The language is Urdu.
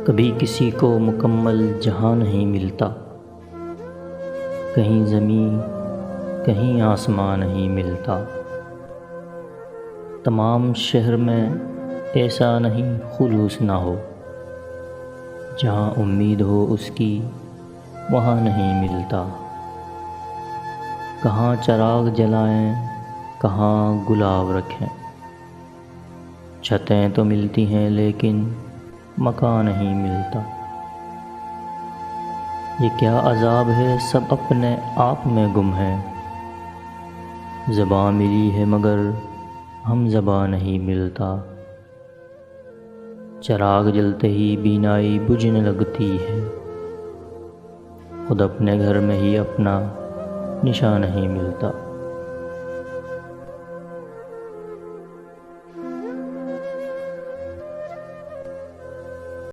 کبھی کسی کو مکمل جہاں نہیں ملتا، کہیں زمین کہیں آسمان نہیں ملتا۔ تمام شہر میں ایسا نہیں خلوص نہ ہو، جہاں امید ہو اس کی وہاں نہیں ملتا۔ کہاں چراغ جلائیں کہاں گلاب رکھیں، چھتیں تو ملتی ہیں لیکن مکان نہیں ملتا۔ یہ کیا عذاب ہے، سب اپنے آپ میں گم ہیں، زباں ملی ہے مگر ہم زباں نہیں ملتا۔ چراغ جلتے ہی بینائی بجھنے لگتی ہے، خود اپنے گھر میں ہی اپنا نشان نہیں ملتا۔